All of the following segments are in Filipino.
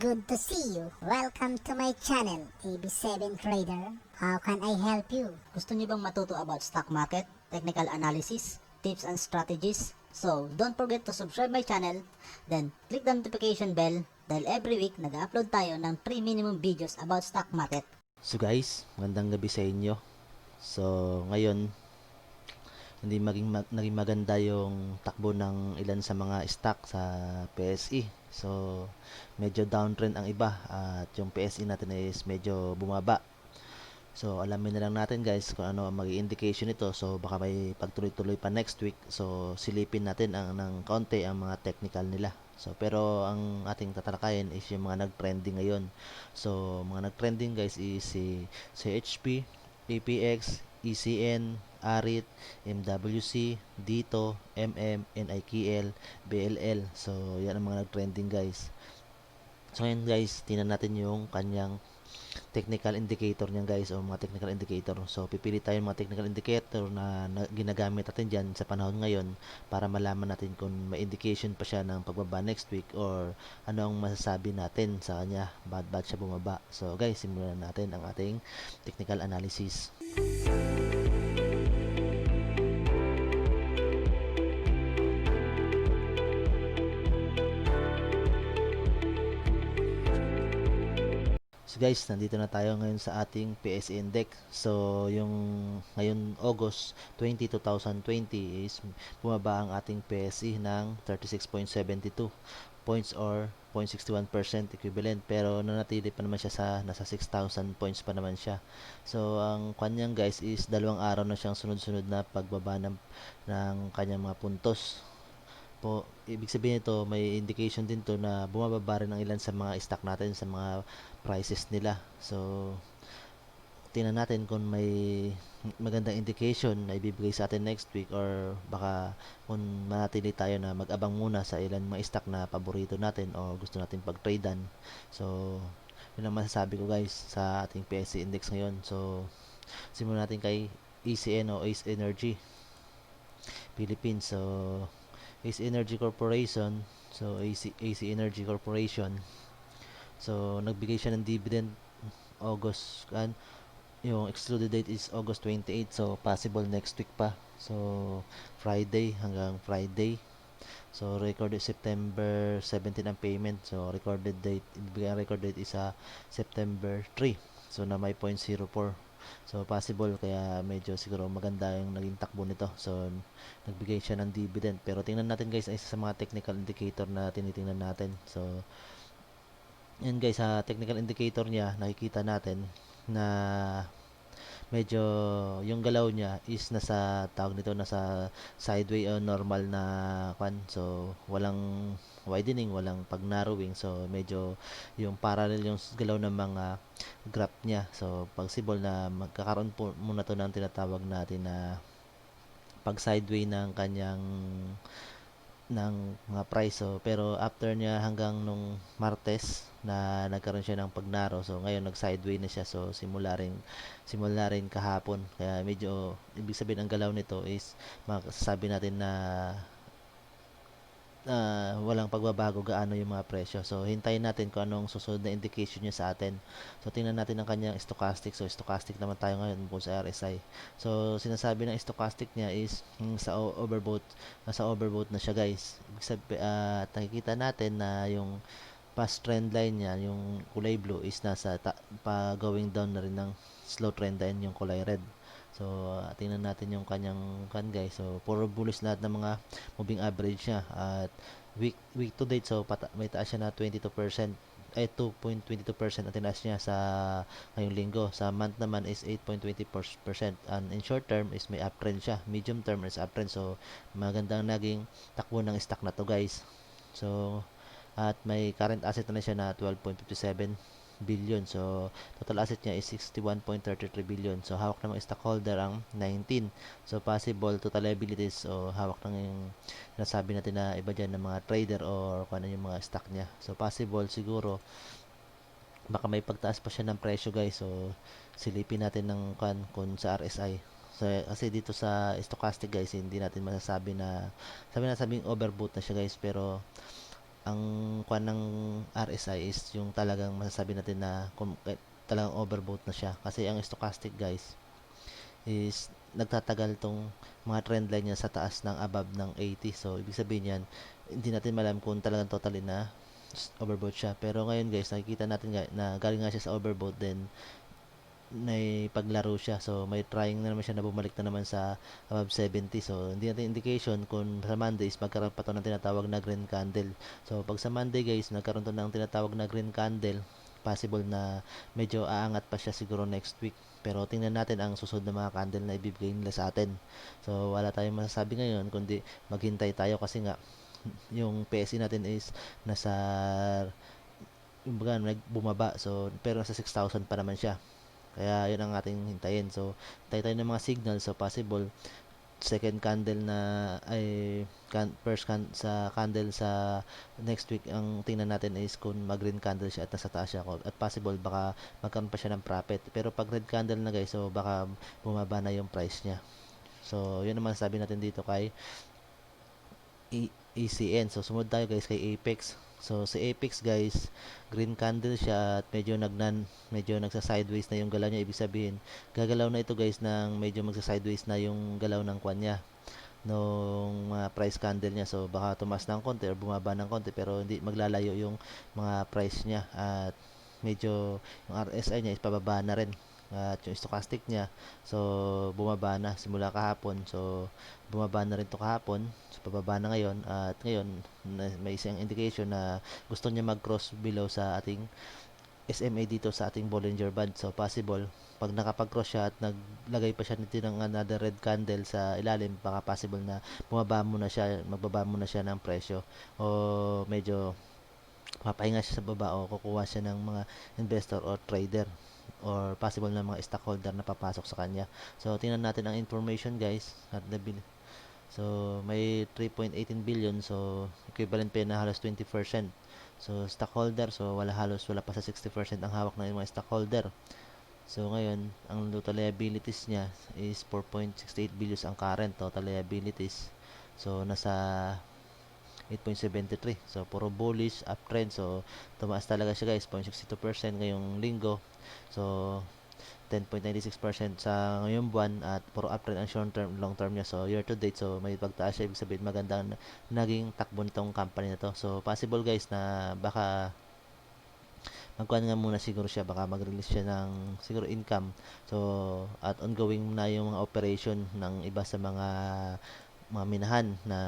good to see you. Welcome to my channel, AB7 Trader. How can I help you? Gusto niyo bang matuto about stock market, technical analysis, tips and strategies? So, don't forget to subscribe my channel, then click the notification bell dahil every week nag-upload tayo ng 3 minimum videos about stock market. So guys, magandang gabi sa inyo. So ngayon, hindi naging maganda yung takbo ng ilan sa mga stock sa PSE. So medyo downtrend ang iba at yung PSE natin is medyo bumaba. So alamin na lang natin guys kung ano ang maging indication nito. So baka may pagtuloy-tuloy pa next week. So silipin natin ng kaunti ang mga technical nila. So pero ang ating tatalakayin is yung mga nag-trending ngayon. So mga nag-trending guys is si CHP, PPX, ECN, ARIT, MWC, DITO, NIKL, BLL. So yan ang mga nag-trending guys. So ngayon guys, tingnan natin yung kanyang technical indicator niyan guys, o mga technical indicator. So pipili tayo ng mga technical indicator na ginagamit natin dyan sa panahon ngayon para malaman natin kung may indication pa siya ng pagbaba next week or ano ang masasabi natin sa kanya, bad siya bumaba. So guys, simulan natin ang ating technical analysis. So guys, nandito na tayo ngayon sa ating PSE Index. So yung ngayon August 20, 2020 is bumaba ang ating PSE ng 36.72 points or 0.61% equivalent, pero nanatili pa naman siya sa nasa 6,000 points pa naman siya. So ang kanyang guys is dalawang araw na siyang sunod-sunod na pagbaba ng kanyang mga puntos. Ibig sabihin ito, may indication din to na bumababa rin ang ilan sa mga stock natin sa mga prices nila. So tingnan natin kung may magandang indication na ibibigay sa atin next week or baka kung manatili tayo na mag-abang muna sa ilan mga stock na paborito natin o gusto natin pag-tradean. So yun ang masasabi ko guys sa ating PSE index ngayon. So simulan natin kay ECN o Ace Energy Philippines. So Ace Energy Corporation, so AC Energy Corporation. So nagbigay siya ng dividend August yung excluded date is August 28, so possible next week pa. So Friday hanggang Friday. So recorded September 17 ang payment. So recorded date, ibigay ang record date is September 3. So na may 0.04. So possible, kaya medyo siguro maganda yung naging takbo nito. So nagbigay siya ng dividend. Pero tingnan natin guys, isa sa mga technical indicator na tinitingnan natin. So yan guys, sa technical indicator niya nakikita natin na medyo yung galaw niya is nasa tawag nito, nasa sideway o normal na kwan. So walang widening, walang pag narrowing. So medyo yung parallel yung galaw ng mga graph niya. So possible na magkakaroon po muna to ng tinatawag natin na pag sideway ng kanyang ng mga price. So pero after niya hanggang nung Martes na nagkaroon siya ng pagnaro, so ngayon nag sideway na siya. So simula rin kahapon, kaya medyo ibig sabihin ang galaw nito is masasabi natin na walang pagbabago gaano yung mga presyo. So hintayin natin kung anong susunod na indication niya sa atin. So tingnan natin ang kanyang stochastic. So stochastic naman tayo ngayon po sa RSI. So sinasabi ng stochastic niya is nasa overbought na siya guys. Ibig sabihin, nakikita natin na yung past trend line niya, yung kulay blue is nasa pa-going down na rin ng slow trend line, yung kulay red. So tingnan natin yung kanyang guys. So puro bullish lahat ng mga moving average niya at week to date. So may taas siya na 22%, ay 2.22% ang tinaas niya sa ngayong linggo. Sa month naman is 8.20%, and in short term is may uptrend siya, medium term is uptrend. So magandang naging takbo ng stock na to guys. So at may current asset na siya na 12.57 billion. So total asset niya is 61.33 billion. So hawak ng mga stockholder ang 19. So possible total liabilities o hawak ng yung nasabi natin na iba dyan ng mga trader or kung ano yung mga stock niya. So possible siguro baka may pagtaas pa siya ng presyo guys. So silipin natin ng kung sa RSI. So kasi dito sa stochastic guys, hindi natin masasabi na sabing overbought na siya guys, pero ang kwan ng RSI is yung talagang masasabi natin na talagang overbought na siya. Kasi ang stochastic guys is nagtatagal tong mga trend line niya sa taas ng above ng 80. So, ibig sabihin yan, hindi natin malam kung talagang totally na overbought siya. Pero ngayon guys, nakikita natin na galing nga siya sa overbought, then may paglaro siya. So, may trying na naman siya na bumalik na naman sa above 70. So, hindi natin indication kung sa Monday is magkaroon pa to ng tinatawag na green candle. So, pag sa Monday guys, nagkaroon to ng tinatawag na green candle, possible na medyo aangat pa siya siguro next week. Pero tingnan natin ang susunod na mga candle na ibibigay nila sa atin. So, wala tayong masasabi ngayon, kundi maghintay tayo kasi nga, yung PSE natin is nasa yung baga, bumaba. So, pero nasa 6,000 pa naman siya. Kaya yun ang ating hintayin. So, hintay tayo ng mga signal. So, possible second candle na ay sa candle sa next week, ang tingnan natin is kung mag green candle siya at nasa taas siya, at possible baka magkaroon pa siya ng profit. Pero pag red candle na guys, so baka bumaba na yung price niya. So, yun naman sabi natin dito kay ECN. So, sumunod tayo guys kay Apex. So, si Apex guys, green candle siya at medyo nagsa-sideways na yung galaw niya. Ibig sabihin, gagalaw na ito guys ng medyo magsa-sideways na yung galaw ng kwan niya, nung price candle niya. So, baka tumaas ng konti or bumaba ng konti, pero hindi maglalayo yung mga price niya. At medyo yung RSI niya is pababa na rin. At yung stochastic niya, so bumaba na simula kahapon. So bumaba na rin to kahapon. So pababa na ngayon. At ngayon may isang indication na gusto niya mag-cross below sa ating SMA dito sa ating Bollinger Band. So possible pag nakapag-cross siya at naglagay pa siya nito ng another red candle sa ilalim, baka possible na magbaba muna siya ng presyo, o medyo mapahinga siya sa baba, o kukuha siya ng mga investor or trader or possible na mga stockholder na papasok sa kanya. So, tingnan natin ang information guys. So, may 3.18 billion. So, equivalent pa na halos 20%. So, stockholder. So, wala pa sa 60% ang hawak ng mga stockholder. So, ngayon, ang total liabilities niya is 4.68 billion ang current total liabilities. So, nasa 8.73. So, puro bullish uptrend. So, tumaas talaga siya guys. 0.62% ngayong linggo. So, 10.96% sa ngayong buwan, at puro uptrend ang short term, long term niya. So, year to date, so may pagtaas siya. Ibig sabihin, magandang naging takbo nitong company na to. So, possible guys na baka magkuhan nga muna siguro siya, baka mag-release siya ng siguro income. So, at ongoing na yung mga operation ng iba sa mga minahan na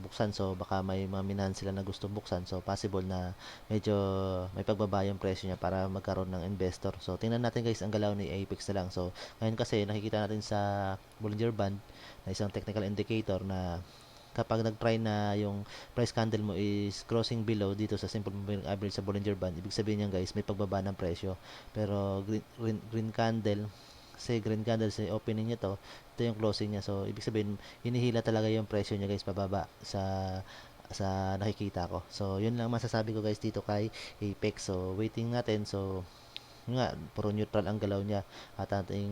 buksan. So, baka may mga minahan sila na gusto buksan. So, possible na medyo may pagbaba yung presyo niya para magkaroon ng investor. So, tingnan natin guys ang galaw ni Apex na lang. So, ngayon kasi nakikita natin sa Bollinger Band na isang technical indicator na kapag nag-try na yung price candle mo is crossing below dito sa simple moving average sa Bollinger Band, ibig sabihin niyan guys, may pagbaba ng presyo. Pero green candle, kasi green candle sa opening niya to, ito yung closing niya. So, ibig sabihin, hinihila talaga yung presyo niya guys pababa sa nakikita ko. So, yun lang masasabi ko guys dito kay Apex. So, waiting natin. So, yun nga, puro neutral ang galaw niya. At ating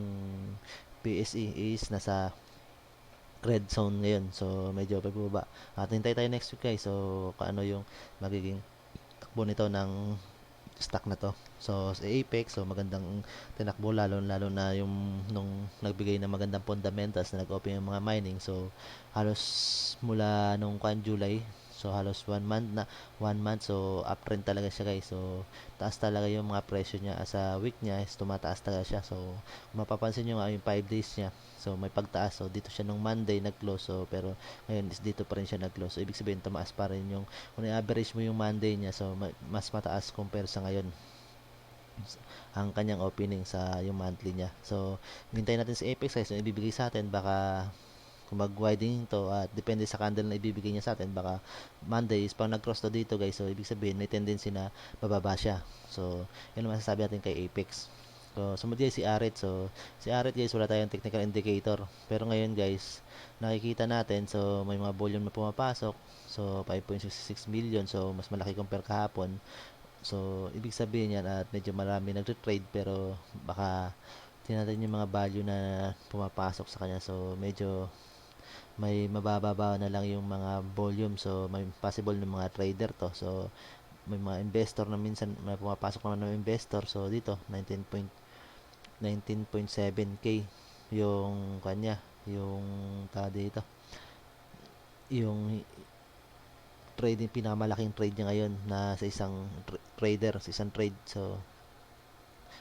PSE is nasa red zone ngayon. So, medyo pababa. At hintay tayo next week guys. So, ano yung magiging takbo nito ng stock na to. So, sa Apex, so magandang tinakbo, lalo na yung nung nagbigay ng magandang fundamentals na nag-open yung mga mining. So, halos mula nung July, so halos 1 month, so uptrend talaga siya guys. So, taas talaga yung mga presyo niya. As a week niya is tumataas talaga siya. So, kung mapapansin nyo nga yung 5 days niya, so may pagtaas. So, dito siya nung Monday nag-close. So, pero ngayon is dito pa rin siya nag-close. So, ibig sabihin tumaas pa rin yung, kung i-average mo yung Monday niya, so mas mataas compare sa ngayon ang kanyang opening sa yung monthly niya. So, hintayin natin si Apex guys, yung ibibigay sa atin. Baka kung mag-widening to, at depende sa candle na ibibigay niya sa atin, baka Monday is pag nag-cross to dito guys, so ibig sabihin may tendency na bababa siya. So, yun ang masasabi natin kay Apex. So, sumunod guys si Aret. So, si Aret guys, wala tayong technical indicator. Pero ngayon guys, nakikita natin, so may mga volume na pumapasok. So, 5.66 million. So, mas malaki compare kahapon. So, ibig sabihin yan, at medyo marami nagre-trade, pero baka tingnan natin yung mga value na pumapasok sa kanya. So, medyo may mabababa na lang yung mga volume, so may possible ng mga trader to. So may mga investor na minsan may pumapasok naman ng investor, so dito 19.7k yung kanya, yung dito yung trading, pinakamalaking trade niya ngayon na sa isang trader, sa isang trade. So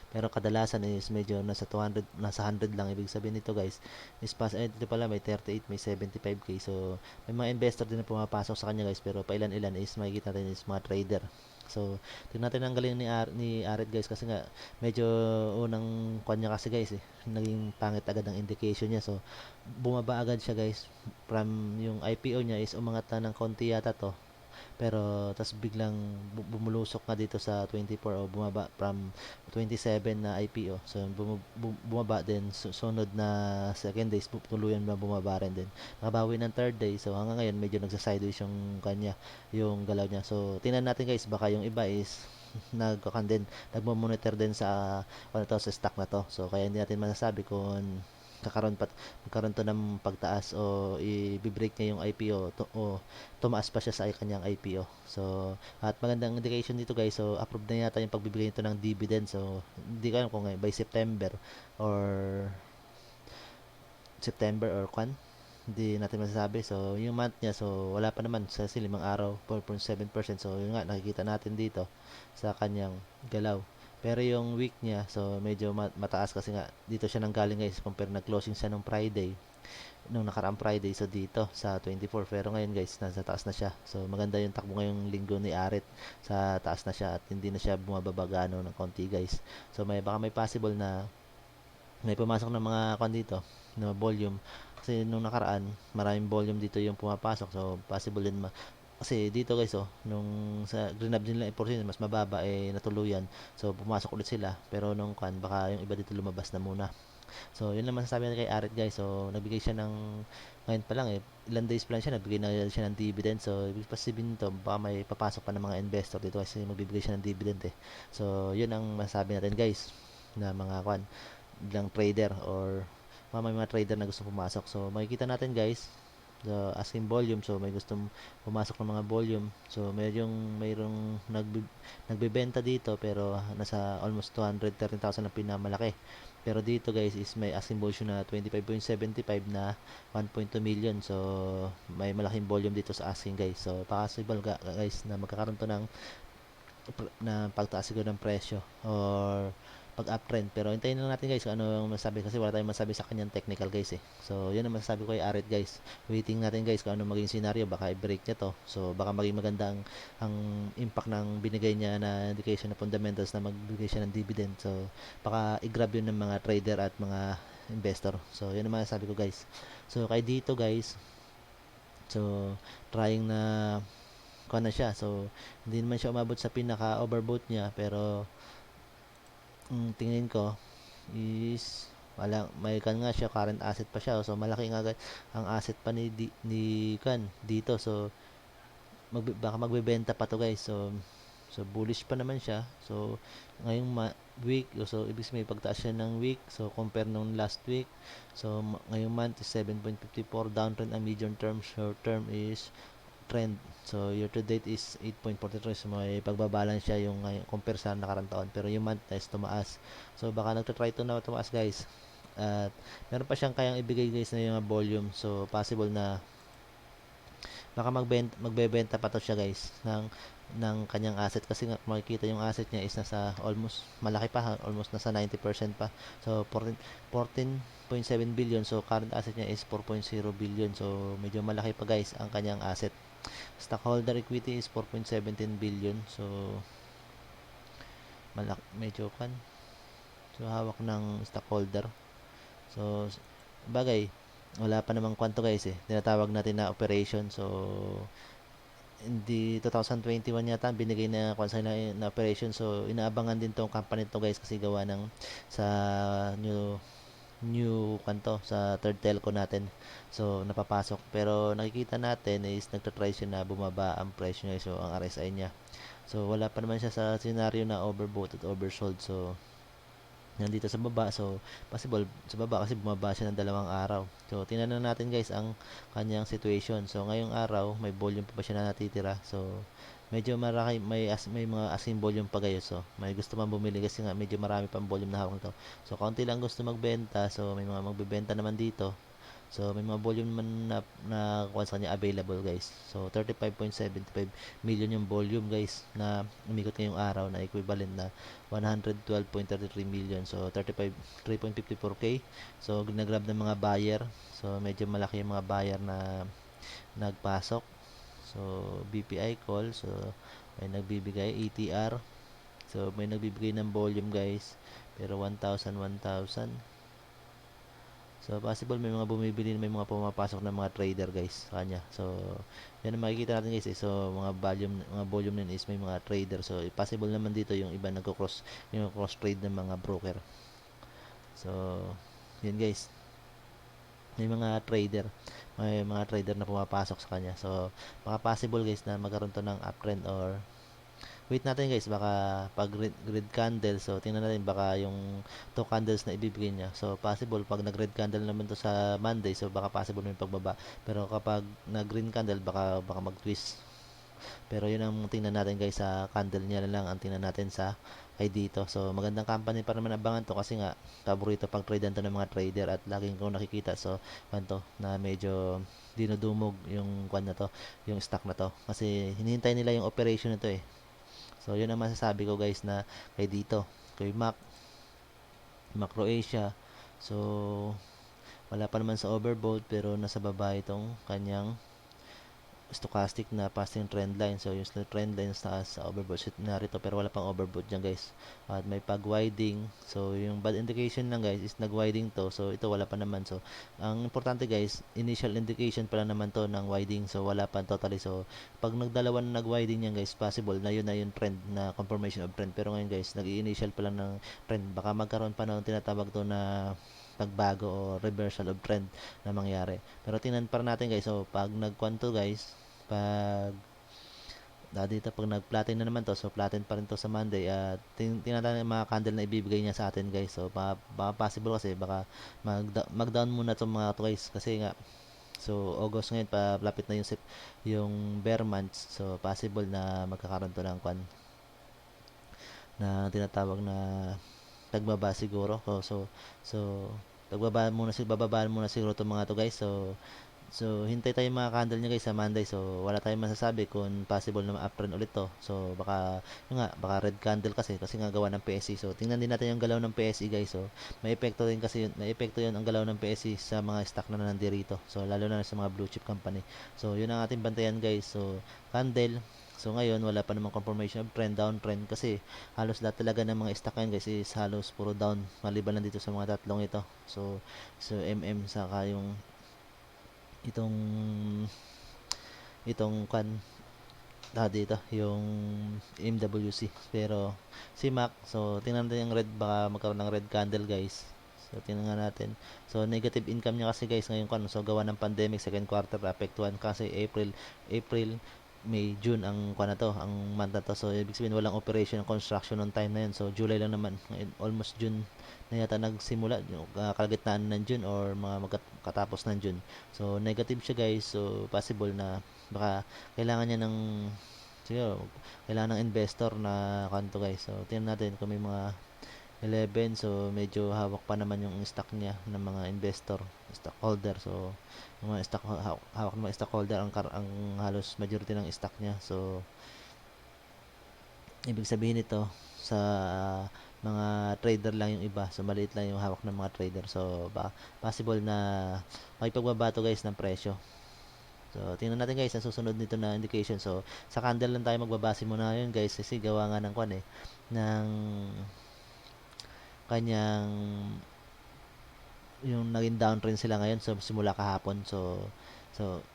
pero kadalasan is medyo nasa 200, nasa 100 lang. Ibig sabihin nito guys is dito pala may 38, may 75k. So may mga investor din na pumapasok sa kanya guys, pero pailan-ilan is makikita natin is mga trader. So tingnan natin ang galing ni Aret guys, kasi nga medyo unang kanya kasi guys naging pangit agad ang indication niya. So bumaba agad siya guys, from yung IPO niya is umangat na ng konti yata to, pero tas biglang bumulusok nga dito sa 24 o bumaba from 27 na IPO. So bumaba din, sunod na second days tuluyan na bumaba rin din. Nakabawi ng third day, so hanggang ngayon medyo nagsa-sideways yung kanya, yung galaw niya. So tingnan natin guys, baka yung iba is nagmo-monitor din sa ano to, sa stock na to. So kaya hindi natin masasabi kung magkaroon to ng pagtaas o i-break niya yung IPO o tumaas pa siya sa kanyang IPO. So at magandang indication dito guys, so approved na yata yung pagbibigay nito ng dividend. So hindi ko alam kung by or September or kwan, hindi natin masasabi. So yung month niya, so wala pa naman sa 5 araw, 4.7%. So yun nga nakikita natin dito sa kanyang galaw. Pero yung week niya, so medyo mataas kasi nga dito siya nanggaling guys, compare na closing siya nung Friday, nung nakaraang Friday, so dito sa 24. Pero ngayon guys, nasa taas na siya. So maganda yung takbo ngayong linggo ni Aret, sa taas na siya at hindi na siya bumababa gaano ng konti guys. So baka may possible na may pumasok ng mga kwan dito na volume, kasi nung nakaraan maraming volume dito yung pumapasok. So possible din kasi dito guys, nung sa Greenup din lang portion mas mababa natuluyan, so pumasok ulit sila. Pero nung kan baka yung iba dito lumabas na muna. So yun lang masasabi natin kay Aret guys. So nagbigay siya ng, ngayon pa lang ilang days pa lang siya, nagbigay na siya ng dividend. So ibig sabihin nito baka may papasok pa ng mga investor dito kasi magbibigay siya ng dividend So yun ang masasabi natin guys, na mga kwan bilang trader or may mga trader na gusto pumasok. So makikita natin guys the asking volume, so may gustong pumasok ng mga volume. So mayroong nagbebenta dito, pero nasa almost 230,000 ang pinamalaki. Pero dito guys is may asking volume na 25.75 na 1.2 million. So may malaking volume dito sa asking guys. So possible guys na magkakaroon to ng pagtaas siguro ng presyo or pag-uptrend. Pero hintayin lang natin guys kung ano yung masabi, kasi wala tayong masabi sa kanyang technical guys So yun ang masasabi ko kay Aret guys. Waiting natin guys kung ano maging scenario, baka i-break niya to. So baka maging maganda ang impact ng binigay niya na indication na fundamentals na magbigay siya ng dividend. So baka i-grab yun ng mga trader at mga investor. So yun ang masasabi ko guys. So kay dito guys, so trying na kuha na siya. So hindi naman siya umabot sa pinaka overbought niya, pero tingin ko is wala, may kan nga siya, current asset pa siya. So malaki nga ang asset pa ni kan dito. So baka magbebenta pa to guys. So bullish pa naman siya. So ngayong week, so ibig sabihin may pagtaas siya ng week, so compare nung last week. So ngayong month is 7.54 downtrend ang medium term, short term is trend. So year to date is 8.43. So may pagbabalance siya yung compare sa nakarang taon, pero yung month is tumaas. So baka nagtatry to na tumaas guys. At meron pa siyang kayang ibigay guys na yung volume. So possible na baka magbebenta pa to siya guys ng kanyang asset, kasi nga makikita yung asset niya is nasa almost, malaki pa, almost nasa 90% pa. So 14.7 billion. So current asset niya is 4.0 billion. So medyo malaki pa guys ang kanyang asset. Stockholder equity is 4.17 billion. So medyo kan, so hawak ng stockholder. So bagay, wala pa namang kwanto guys tinatawag natin na operation. So hindi 2021 yata binigay na kwansa na operation. So inaabangan din tong company to guys, kasi gawa ng sa new kanto sa third telco natin, so napapasok. Pero nakikita natin is nagtatry siya na bumaba ang presyo niya, so ang RSI niya. So wala pa naman siya sa scenario na overbought at oversold. So nandito sa baba. So possible sa baba kasi bumaba siya ng 2 araw. So tingnan na natin guys ang kanyang situation. So ngayong araw may volume pa ba siya na natitira. So medyo marami, may mga asking volume pa guys. So may gusto man bumili kasi nga medyo marami pang volume na hawak nito. So kaunti lang gusto magbenta. So may mga magbebenta naman dito. So may mga volume naman na kuha sa kanya available guys. So 35.75 million yung volume guys na umikot ngayong araw na equivalent na 112.33 million. So 3.54k. So ginagrab ng mga buyer. So medyo malaki yung mga buyer na nagpasok. So BPI call. So may nagbibigay ATR. So may nagbibigay ng volume guys. Pero 1,000. So possible may mga bumibili, may mga pumapasok ng mga trader guys sa kanya. So yan ang makikita natin guys. So mga volume din is may mga trader. So possible naman dito yung iba yung cross trade ng mga broker. So yan guys. May mga trader na pumapasok sa kanya. So baka possible guys na magkaroon to ng uptrend or wait natin guys, baka pag red candle, so tingnan natin baka yung 2 candles na ibibigay niya. So possible pag nag red candle naman to sa Monday, so baka possible may pagbaba. Pero kapag nag green candle, baka mag-twist. Pero yun ang tingnan natin guys, sa candle niya lang ang tingnan natin sa kay dito. So magandang company para naman abangan to kasi nga paborito pag tradean to ng mga trader at laging ko nakikita. So kanto na medyo dinudumog yung kwan na to, yung stock na to kasi hinihintay nila yung operation nito eh. So, yun ang masasabi ko guys na kay dito, kay Macro Asia. So, wala pa naman sa overbought pero nasa baba itong kanyang stochastic na passing trend line. So, yung trend line sa overbought narito pero wala pang overbought dyan guys. At may pag-widening. So, yung bad indication lang guys is nag-widening to. So, ito wala pa naman. So, ang importante guys, initial indication pala naman to ng widening. So, wala pa totally. So, pag nagdalawa na nag-widening yan guys, possible na yun trend na confirmation of trend. Pero ngayon guys, nag-i-initial pa lang ng trend. Baka magkaroon pa ng tinatawag to na pagbago o reversal of trend na mangyari. Pero tingnan pa natin guys. So, pag nagkwanto guys, dito pag nag-platin na naman to, so platin pa rin to sa Monday at tingnan natin yung mga candle na ibibigay niya sa atin guys. So, baka possible kasi baka mag-down muna itong mga to guys kasi nga so August ngayon palapit na yung bear months. So, possible na magkakaroon to ng kwan na tinatawag na nagbaba siguro. So bababa muna siguro itong mga to guys. So hintay tayo mga candle niya guys sa Monday. So wala tayong masasabi kung possible na ma-uptrend ulit to. So baka baka red candle kasi nga gawa ng PSE. So tingnan din natin yung galaw ng PSE guys. So may epekto yun ang galaw ng PSE sa mga stock na nandirito. So lalo na sa mga blue chip company. So yun ang ating bantayan guys. So candle. So ngayon wala pa namang confirmation of trend, downtrend kasi halos lahat talaga ng mga stock ngayon guys is halos puro down maliban lang dito sa mga tatlong ito. So saka yung itong kan dito yung MWC pero si Mac. So tingnan natin yung red, baka magkaroon ng red candle guys. So tingnan natin. So negative income niya kasi guys ngayon kan, so gawa ng pandemic second quarter apektuhan kasi April, May, June ang kuan na to, ang month na to. So ibig sabihin walang operation ng construction on time na yun. So July lang naman, almost June na yata nagsimula, kalagitnaan ng June or mga katapos ng June. So negative siya guys. So possible na baka kailangan niya ng siguro kailangan ng investor na kanto guys. So tingnan natin kung may mga 11. So medyo hawak pa naman yung stock niya ng mga investor, stockholder. So yung mga hawak ng mga stockholder ang halos majority ng stock niya. So ibig sabihin nito sa mga trader lang yung iba. So maliit lang yung hawak ng mga trader. So possible na may pagbaba to guys ng presyo. So tingnan natin guys ang susunod nito na indication. So sa candle lang tayo magbabase muna yun guys kasi gawa nga ng kwan ng kanyang yung naging downtrend sila ngayon. So simula kahapon. So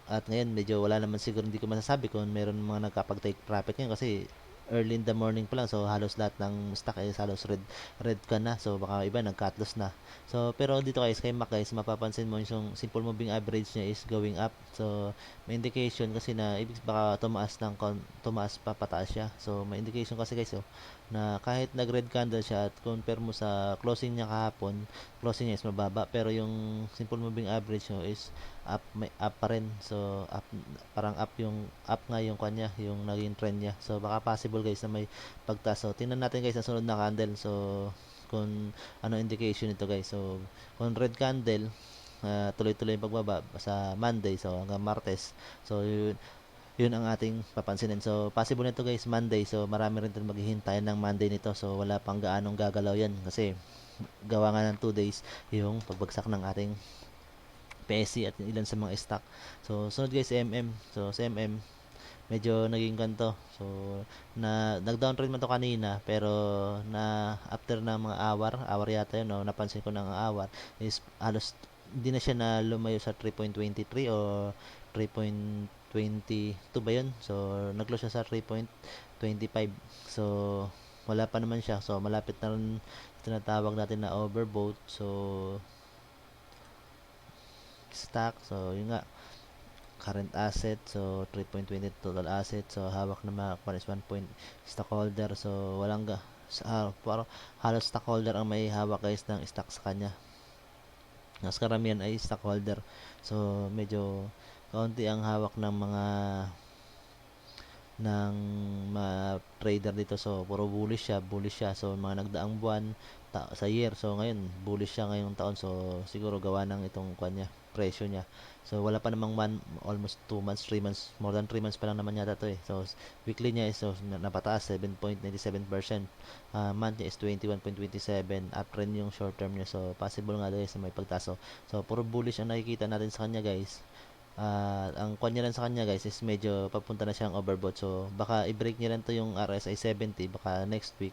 at ngayon medyo wala naman siguro, hindi ko masasabi kung meron mga nagkapag-take profit ngayon kasi early in the morning pa lang. So halos lahat ng stock ay halos red ka na. So baka iba nag-cut loss na. So pero dito guys kay Mac guys, mapapansin mo yung simple moving average niya is going up. So may indication kasi na baka tumaas pa pataas siya. So may indication kasi guys na kahit nag-red candle siya at compare mo sa closing niya kahapon, closing niya is mababa pero yung simple moving average nyo is up, may up pa rin. So up, parang up nga yung kanya, yung naging trend niya. So baka possible guys na may pagtaas. So tingnan natin guys ang sunod na candle. So kung ano indication ito guys. So kung red candle, tuloy-tuloy yung pagbaba sa Monday, so hanggang Martes. So yun ang ating papansinin. So possible nito guys Monday. So marami rin din maghihintay ng Monday nito. So wala pang gaanong gagalaw yan kasi gawa nga ng 2 days yung pagbagsak ng ating PSC at ilan sa mga stock. So sunod guys MM. So sa MM medyo naging ganto. So nag-downtrend man to kanina pero na after ng mga hour yata yun, no, napansin ko ng hour is halos hindi na siya na lumayo sa 3.23 o 3.22 ba yun? So nag-close siya sa 3.25. So wala pa naman siya. So malapit na rin tinatawag natin na overbought. So stock. So yun nga, current asset, so 3.20 total asset, so hawak na mga kung is 1 point stockholder, so walang parang halos stockholder ang may hawak guys ng stock sa kanya. Mas karamihan ay stockholder, so medyo kaunti ang hawak ng mga trader dito. So puro bullish siya. So mga nagdaang buwan sa year, so ngayon bullish siya ngayong taon. So siguro gawa ng itong kanya presyo niya. So wala pa namang almost 2 months, 3 months, more than 3 months pa lang naman yata to eh. So weekly niya is so napataas 7.97%. Month niya is 21.27, uptrend yung short term niya. So possible nga guys na may pagtaso. So puro bullish ang nakikita natin sa kanya guys. Ang kwan niya lang sa kanya guys is medyo papunta na siyang overbought. So baka i-break niya lang to yung RSI 70 baka next week.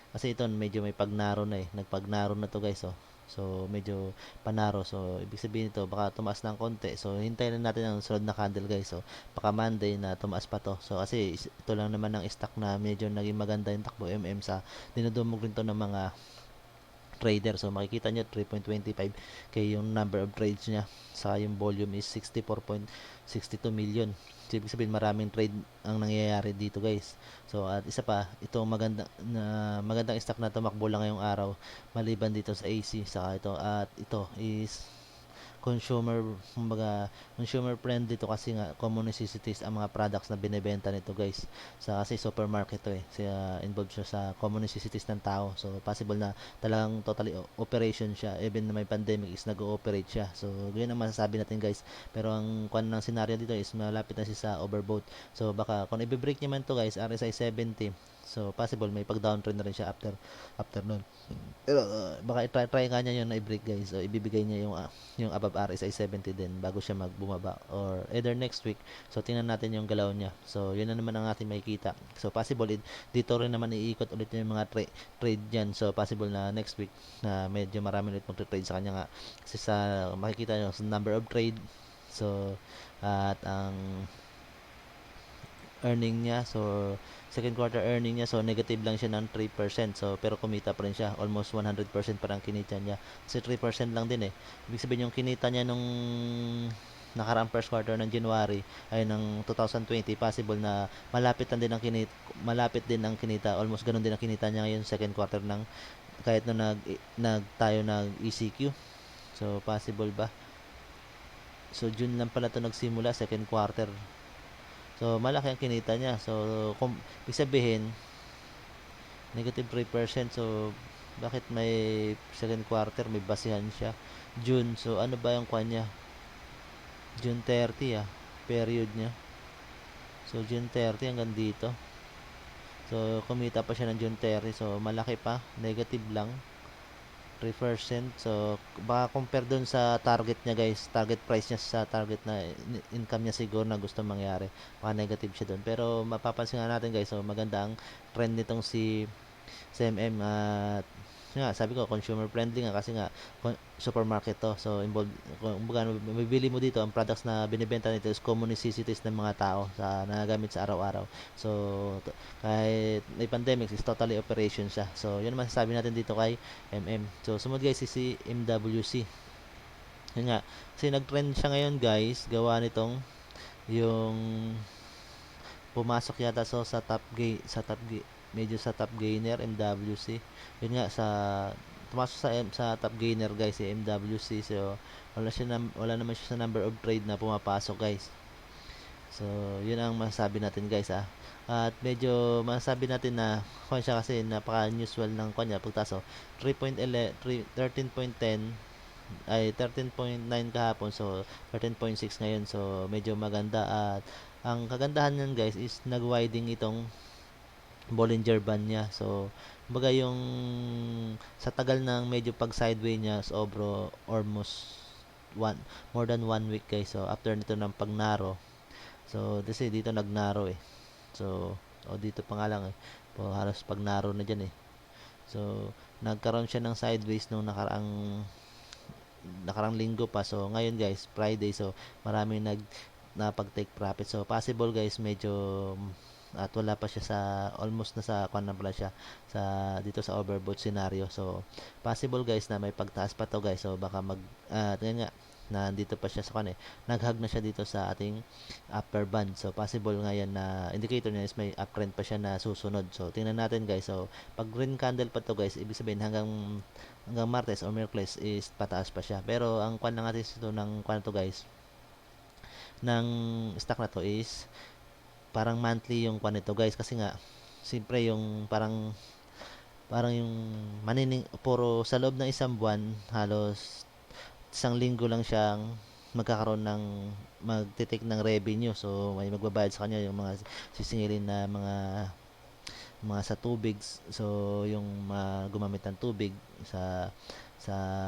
Kasi ito medyo may pagnaro na eh. Nagpagnaro na to guys oh. So medyo panaro. So ibig sabihin nito baka tumaas ng konti. So hintayin na natin ang sunod na candle guys. So baka Monday na tumaas pa to. So kasi ito lang naman ang stock na medyo naging maganda yung takbo MM sa dinudumog rin to ng mga trader. So makikita nyo 3.25 kay yung number of trades niya, sa yung volume is 64.62 million. So ibig sabihin maraming trade ang nangyayari dito guys. So at isa pa, itong magandang stock na tumakbo lang ngayong araw maliban dito sa AC saka ito, at ito is consumer friendly to kasi nga common necessities ang mga products na binebenta nito guys. Kasi supermarket to eh. Involved siya sa common necessities ng tao. So possible na talagang totally operation siya. Even na may pandemic is nag-ooperate siya. So yun ang masasabi natin guys. Pero ang kwan ng scenario dito is malapit na siya sa overbought. So baka kung i-break niya man to guys, RSI 70. So possible may pag-downtrend na rin siya after nun. Pero baka i-try nga niya yun na i-break guys. So ibibigay niya yung above RSI 70 din bago siya magbumaba or either next week. So tingnan natin yung galaw niya. So yun na naman ang ating makikita. So possible dito rin naman iikot ulit yung mga trade diyan. So possible na next week na medyo marami ulit magte-trade sa kanya nga. Kasi sa makikita niyo sa number of trade. So at ang earning niya, so second quarter earning niya, so negative lang siya ng 3%. So pero kumita pa rin siya, almost 100% parang kinita niya. Kasi 3% lang din eh. Ibig sabihin yung kinita niya nung nakaraang first quarter ng January ay ng 2020, possible na malapit din ang kinita, almost ganun din ang kinita niya ngayon second quarter ng kahit nung tayo nag ECQ. So possible ba? So June lang pala to nagsimula, second quarter. So, malaki ang kinita niya. So, ibig sabihin, negative 3%. So, bakit may second quarter, may basihan siya? June. So, ano ba yung kanya? June 30 period niya. So, June 30 hanggang dito. So, kumita pa siya ng June 30. So, malaki pa. Negative lang. 3%. So, baka compare dun sa target niya guys. Target price niya sa target na income niya siguro na gusto mangyari. Baka negative siya dun. Pero mapapansin nga natin guys. So, maganda ang trend nitong si CMM. At nga, sabi ko, consumer friendly nga kasi nga supermarket to. So, involved, kumbaga, mabibili mo dito, ang products na binibenta nito is common necessities ng mga tao sa nagagamit sa araw-araw. So, kahit may pandemic, is totally operation siya. So, yun naman sasabi natin dito kay MM. So, sumunod guys, si MWC. Yun nga, kasi nag-trend siya ngayon guys, gawa nitong yung pumasok yata so sa top medyo sa top gainer MWC. Yun nga tumasok sa top gainer guys si MWC. So wala naman siya sa number of trade na pumapasok guys. So yun ang masasabi natin guys At medyo masasabi natin na kung siya kasi napaka-usual ng kanya pagtaso 13.10 ay 13.9 kahapon, so 13.6 ngayon, so medyo maganda. At ang kagandahan niyan guys is nag-widening itong Bollinger Band niya. So kumbaga yung sa tagal ng medyo pag sideway niya almost more than 1 week guys. So after nito ng pag narrow, so kasi dito nag narrow so dito pa nga lang halos pag narrow na dyan so nagkaroon siya ng sideways nung nakarang linggo pa. So ngayon guys, Friday, so maraming napag-take profit. So possible guys, medyo at wala pa siya almost na sa na pala siya dito sa overbought scenario. So possible guys na may pagtaas pa to guys. So baka ganyan nga na dito pa siya sa naghag na siya dito sa ating upper band. So possible ngayon na indicator niya is may uptrend pa siya na susunod. So tingnan natin guys. So pag green candle pa to guys, ibig sabihin hanggang Martes or Miyerkules is pataas pa siya. Pero ang kwan lang natin ito ng kwan to guys, ng stock na to is parang monthly yung kwan nito guys, kasi nga siyempre yung parang yung puro sa loob ng isang buwan, halos isang linggo lang siyang magkakaroon ng magtitik ng revenue. So may magbabayad sa kanya yung mga sisingilin na mga sa tubig, so yung gumamit ng tubig sa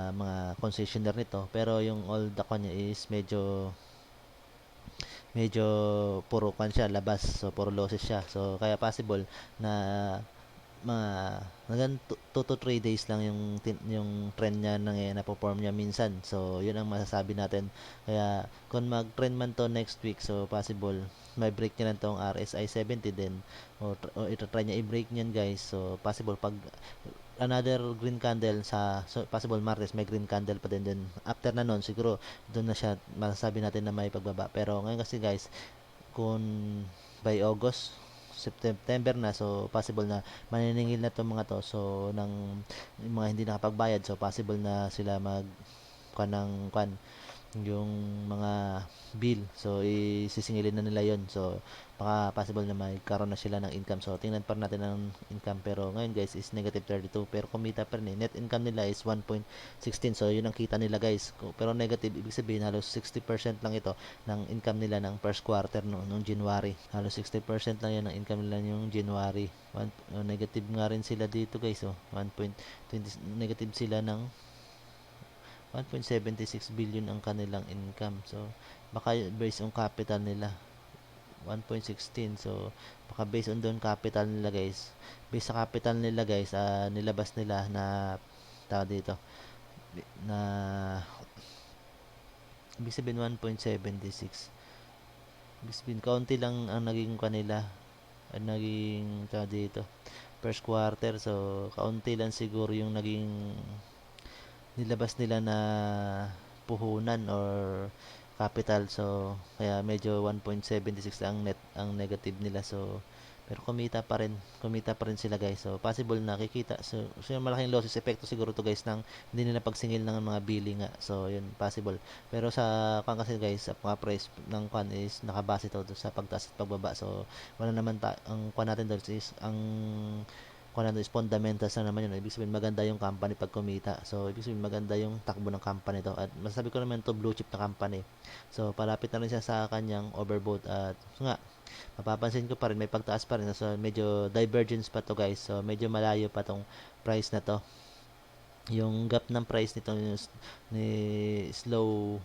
mga concessionaire nito. Pero yung all the kanya is medyo puro kan siya labas, so puro losses siya. So kaya possible na mga hanggang 2 to 3 days lang yung trend niya na perform niya minsan. So yun ang masasabi natin. Kaya kung mag-trend man to next week, so possible may break niya lang tong RSI 70 din, o ito try niya i-break niyan guys. So possible pag another green candle so possible Martes may green candle pa din after na nun, siguro doon na siya masasabi natin na may pagbaba. Pero ngayon kasi guys, kung by August, September na, so possible na maniningil na itong mga to. So yung mga hindi nakapagbayad, so possible na sila yung mga bill, so isisingilin na nila yon. So baka possible na magkaroon na sila ng income. So tingnan pa natin ang income. Pero ngayon guys is negative 32, pero kumita pa rin net income nila is 1.16. so yun ang kita nila guys. Pero negative, ibig sabihin halos 60% lang ito ng income nila ng first quarter nung January. Halos 60% lang yan ng income nila yung January. Negative nga rin sila dito guys. 1.20 negative sila ng 1.76 billion ang kanilang income. So baka based on capital nila 1.16. So baka based on doon capital nila guys. Based sa capital nila guys, nilabas nila na dito na ibig sabihin 1.76. Ibig sabihin kaunti lang ang naging kanila, naging dito first quarter. So kaunti lang siguro yung naging nilabas nila na puhunan or capital. So kaya medyo 1.76 ang negative nila. So pero kumita pa rin sila guys. So possible na kikita, so malaking losses epekto siguro to guys ng hindi nila pagsingil ng mga billing nga. So yun possible. Pero sa kasi guys, sa mga price ng is nakabase to sa pagtaas at pagbaba. So wala naman ang natin doon is ang is fundamentals na naman yun. Ibig sabihin maganda yung company pag kumita. So ibig sabihin maganda yung takbo ng company to. At masasabi ko naman to blue chip na company. So palapit na rin siya sa kanyang overbought. At nga mapapansin ko pa rin may pagtaas pa rin. So medyo divergence pa to guys. So medyo malayo pa tong price na to. Yung gap ng price nito ni slow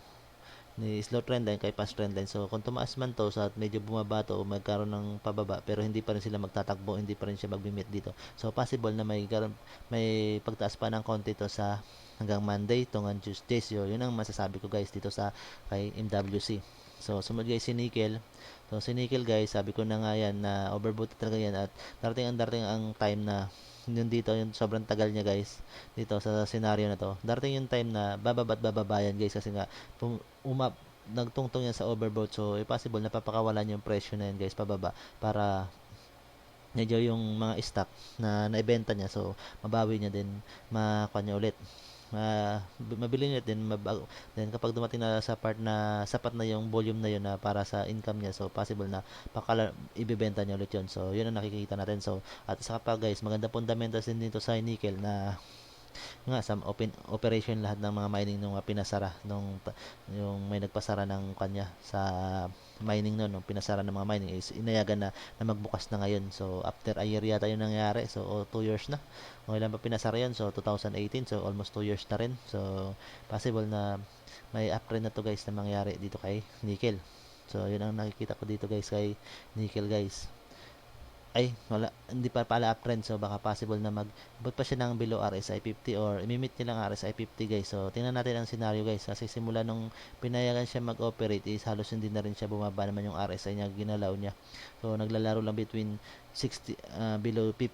trend line kay fast trend line. So kung tumaas man to sa medyo bumaba to o magkaroon ng pababa, pero hindi pa rin sila magtatakbo, hindi pa rin siya magbi-meet dito. So possible na may pagtaas pa ng konti to sa hanggang Monday to hanggang Tuesday. So yun ang masasabi ko guys dito sa kay MWC. So sumunod guys si nickel. So si nickel guys, sabi ko na nga yan na overbought talaga yan, at darating ang time na yun dito, yung sobrang tagal niya guys dito sa scenario na to. Darating yung time na bababa yan guys, kasi nga nagtungtong yan sa overbought. So possible na papakawalan yung presyo na yan guys pababa para medyo yung mga stock na naibenta niya, so mabawi niya din, makuha niya ulit, mabili niya din, then kapag dumating na sa part na sapat na yung volume na yun na para sa income niya, so possible na ibebenta niya ulit yun. So yun ang nakikita natin. So at isa pa guys, maganda fundamentals din dito sa nickel na nga sa operation lahat ng mga mining nung pinasara yung may nagpasara ng kanya sa mining noon, nung pinasara ng mga mining is inayagan na magbukas na ngayon. So after a year yata yun nangyari, so 2 years na o ilan pa pinasara yun, so 2018, so almost 2 years na rin. So possible na may uptrend na to guys na mangyari dito kay nickel. So yun ang nakikita ko dito guys kay nickel guys. Ay, wala, hindi pa pala uptrend, so baka possible na abot pa siya ng below RSI 50 or imimit niya lang RSI 50 guys. So tingnan natin ang scenario guys, kasi simula nung pinayagan siya mag-operate is halos hindi na rin siya bumaba naman yung RSI niya, ginalaw niya. So naglalaro lang between 60 below 60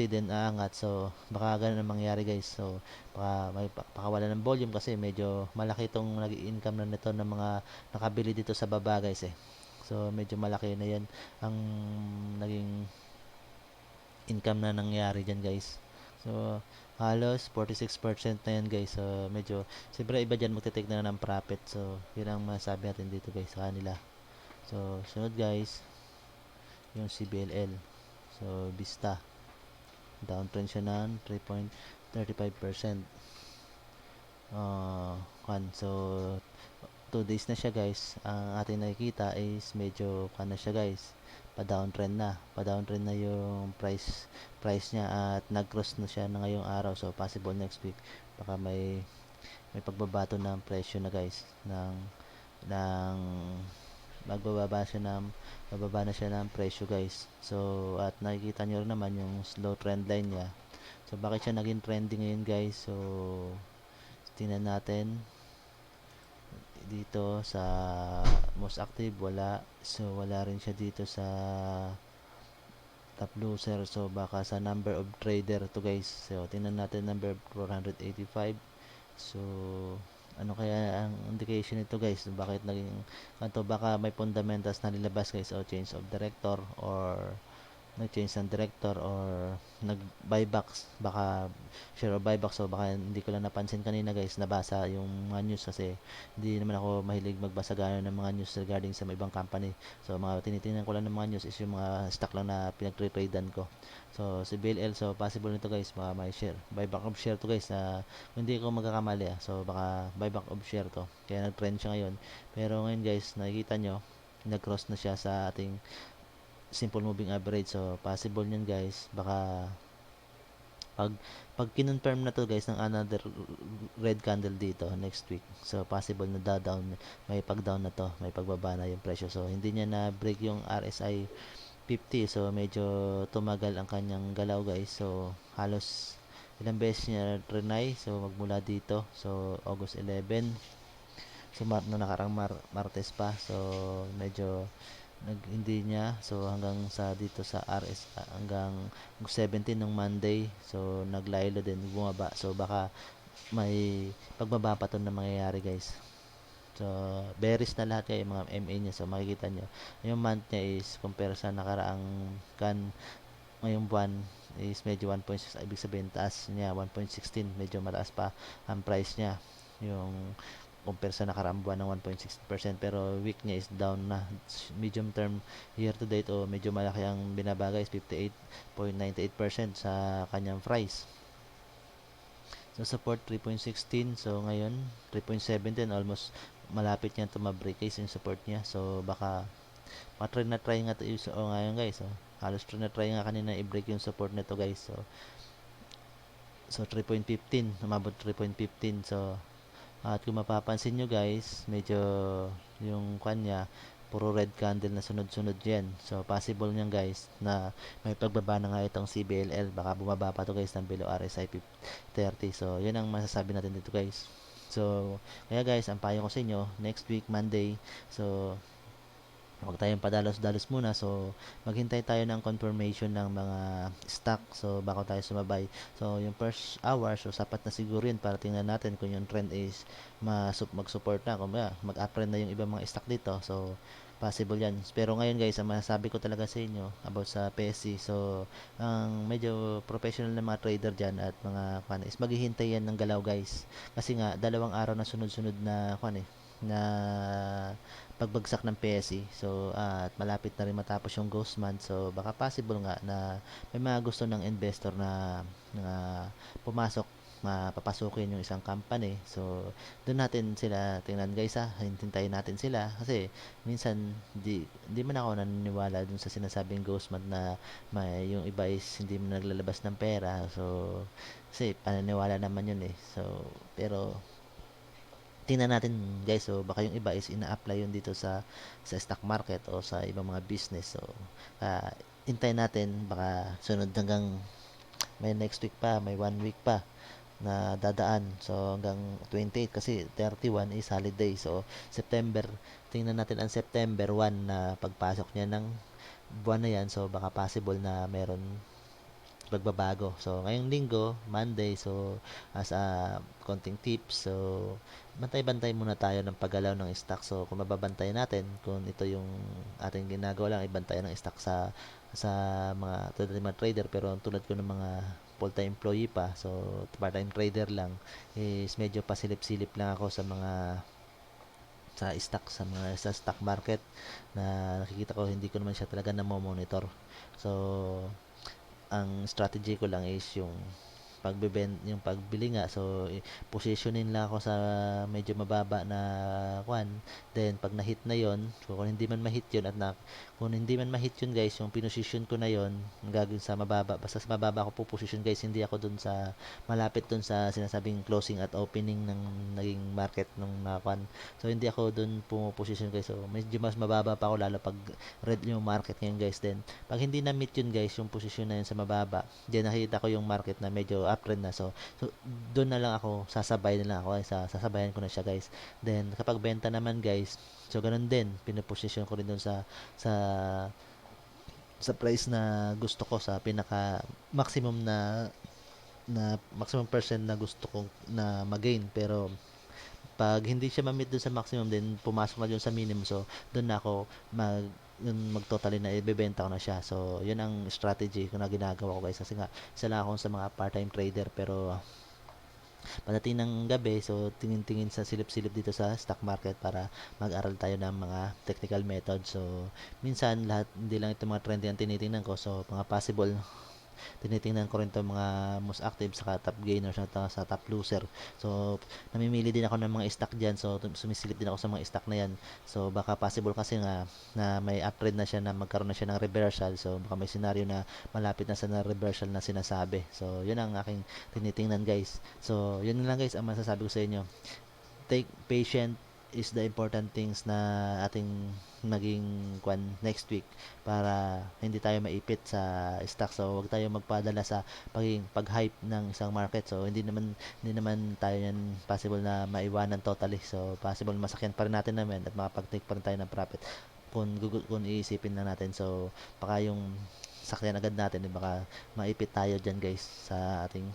din aangat. So baka ganun ang mangyari guys. So baka may pakawala ng volume kasi medyo malaki itong nag-income na nito ng mga nakabili dito sa baba guys eh. So medyo malaki na 'yan ang naging income na nangyari diyan guys. So halos 46% na yan guys. So medyo siyempre iba diyan magte-take na ng profit. So yun ang masabi natin dito guys sa kanila. So sunod guys yung CBLL. So Vista downtrend siya ng 3.35%. So 2 days na siya guys. Ang ating nakikita is medyo na siya guys, pa-downtrend na yung price niya at nag-cross na siya na ngayong araw. So possible next week baka may pagbabato ng presyo na guys ng bababa na siya ng presyo guys. So at nakikita nyo rin naman yung slow trend line niya. So bakit siya naging trending ngayon guys? So tingnan natin dito sa most active, wala. So wala rin siya dito sa top loser. So baka sa number of trader to guys. So tingnan natin number 485. So ano kaya ang indication nito guys? Bakit naging kanto? Baka may fundamentals na nilabas guys, o change of director or nag-change ng director or nag-buybacks, baka share of buyback. So baka hindi ko lang napansin kanina guys, nabasa yung mga news kasi hindi naman ako mahilig magbasa gano'n ng mga news regarding sa ibang company. So mga tinitingnan ko lang ng mga news is yung mga stock lang na pinag-tradean ko. So si BLL, so possible nito guys, baka may share buyback of share to guys, na hindi ko magkakamali so baka buyback of share to, kaya nag-trend siya ngayon. Pero ngayon guys, nakikita nyo nag-cross na siya sa ating simple moving average. So possible niyan guys, baka pag kinonfirm na to guys ng another red candle dito next week, so possible na down, may pag-down na to, may pagbaba na yung presyo. So hindi niya na break yung RSI 50, so medyo tumagal ang kanyang galaw guys. So halos ilang beses niya trinay, so magmula dito, so August 11, so na nakarang Martes pa, so medyo hindi niya, so hanggang sa dito sa RS hanggang 17 ng Monday, so naglaylo din, bumaba. So baka may pagbaba pa to na mangyayari guys. So bearish na lahat kayo mga MA niya. So makikita nyo yung month niya is compare sa nakaraang ngayong buwan is medyo 1.6, ibig sabihin taas niya 1.16, medyo mataas pa ang price niya yung compare sa nakaraang buwan ng 1.6%, pero week niya is down na. Medium term year to date o medyo malaki ang binabagay is 58.98% sa kanyang price. So support 3.16, so ngayon 3.17, almost malapit niya to ma-break guys yung support niya. So baka try nga to ngayon guys. So halos try nga kanina i-break yung support nito guys. So 3.15, umabot 3.15. So at kung mapapansin nyo guys, medyo yung kanya puro red candle na sunod-sunod yan. So possible nyan guys na may pagbaba na nga itong CBLL, baka bumaba pa to guys ng below RSI 30. So yun ang masasabi natin dito guys. So kaya guys, ang payo ko sa inyo, next week Monday, so huwag tayong padalos-dalos muna. So maghintay tayo ng confirmation ng mga stock, so bago tayo sumabay. So yung first hour, so sapat na siguro yun para tingnan natin kung yung trend is mag-support na, kung mag-uptrend na yung ibang mga stock dito. So possible yan. Pero ngayon guys, ang masasabi ko talaga sa inyo about sa PSC, so ang medyo professional na mga trader dyan at mga kwan is maghihintay yan ng galaw guys. Kasi nga 2 araw na sunod-sunod na kwan na pagbagsak ng PSE. So at malapit na rin matapos yung ghost month. So baka possible nga na may mga gusto ng investor na pumasok, papasukin yung isang company. So, doon natin sila tingnan guys ha. Hintayin natin sila kasi minsan di man ako naniniwala dun sa sinasabing ghost month na yung iba is hindi mo naglalabas ng pera. So, kasi pananiwala naman yun eh. So, pero tingnan natin guys, so baka yung iba is ina-apply yun dito sa stock market o sa ibang mga business. So, hintayin natin baka sunod hanggang may next week pa, may 1 week pa na dadaan. So hanggang 28 kasi 31 is holiday. So September, tingnan natin ang September 1 na pagpasok niya ng buwan na yan. So baka possible na meron pagbabago. So ngayong linggo, Monday, so as a konting tips, so bantay-bantay muna tayo ng paggalaw ng stock. So kung mababantay natin, kung ito yung ating ginagawa lang, ibantay ng stock sa mga tulad ng mga trader, pero tulad ko ng mga full-time employee pa, so part-time trader lang, is medyo pasilip-silip lang ako sa stock market na nakikita ko, hindi ko naman siya talaga na-monitor. So ang strategy ko lang is yung yung pagbili nga. So positionin lang ako sa medyo mababa na kwan, then pag na-hit na yon, so kung hindi man ma-hit yun kung hindi man ma-hit yun guys, yung pinosisyon ko na yon gagawin sa mababa, basta sa mababa ako po position guys, hindi ako dun sa malapit dun sa sinasabing closing at opening ng naging market nung nakwan. So hindi ako dun position guys, so medyo mas mababa pa ako lalo pag red yung market ngayon guys. Then pag hindi na meet yun guys, yung position na yun sa mababa, then nakita ko yung market na medyo uptrend na, so doon na lang ako sasabayan ko na siya guys. Then kapag benta naman guys, so ganun din, pinoposition ko rin doon sa price na gusto ko, sa pinaka maximum na maximum percent na gusto kong na mag-gain. Pero pag hindi siya ma-meet dun sa maximum, then pumasok na dun sa minimum, so doon na ako mag-totally na ibebenta ko na siya. So yun ang strategy ko na ginagawa ko guys, kasi nga isa lang ako sa mga part-time trader. Pero pagdating ng gabi, so tingin-tingin sa silip-silip dito sa stock market para mag-aral tayo ng mga technical method. So minsan lahat, hindi lang ito mga trend ang tinitingnan ko, so mga possible tinitingnan ko rin to mga most active sa top gainers sa top loser. So namimili din ako ng mga stock diyan, so sumisilip din ako sa mga stock na yan. So baka possible kasi nga na may uptrend na siya, na magkaroon na siya ng reversal. So baka may scenario na malapit na sa reversal na sinasabi. So yun ang aking tinitingnan guys. So yun lang guys ang masasabi ko sa inyo. Take patient is the important things na ating maging next week para hindi tayo maipit sa stock. So wag tayo magpadala sa pag-hype ng isang market. So hindi naman tayo yan possible na maiwanan totally. So possible masakyan pa rin natin naman at makapag-take pa rin tayo ng profit kung iisipin lang natin. So baka yung sakyan agad natin, baka maipit tayo dyan guys sa ating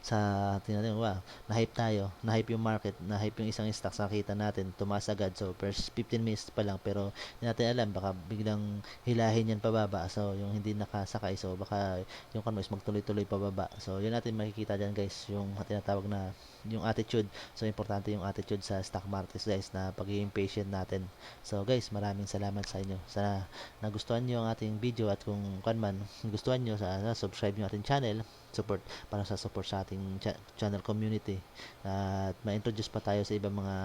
sa tingnan natin, wow, na-hype yung market, na-hype yung isang stock, nakita natin tumaas agad. So first 15 minutes pa lang, pero hindi natin alam, baka biglang hilahin yan pababa. So yung hindi nakasakay, so baka yung is magtuloy-tuloy pababa. So yun natin makikita dyan guys, yung tinatawag na yung attitude. So importante yung attitude sa stock market guys, na pagiging patient natin. So guys, maraming salamat sa inyo. Sana nagustuhan nyo ang ating video, at kung gustuhan nyo, subscribe nyo ating channel, para sa support sa ating channel community, at ma-introduce pa tayo sa ibang mga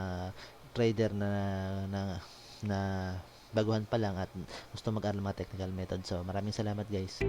trader na baguhan pa lang at gusto mag-aral mga technical method. So maraming salamat guys.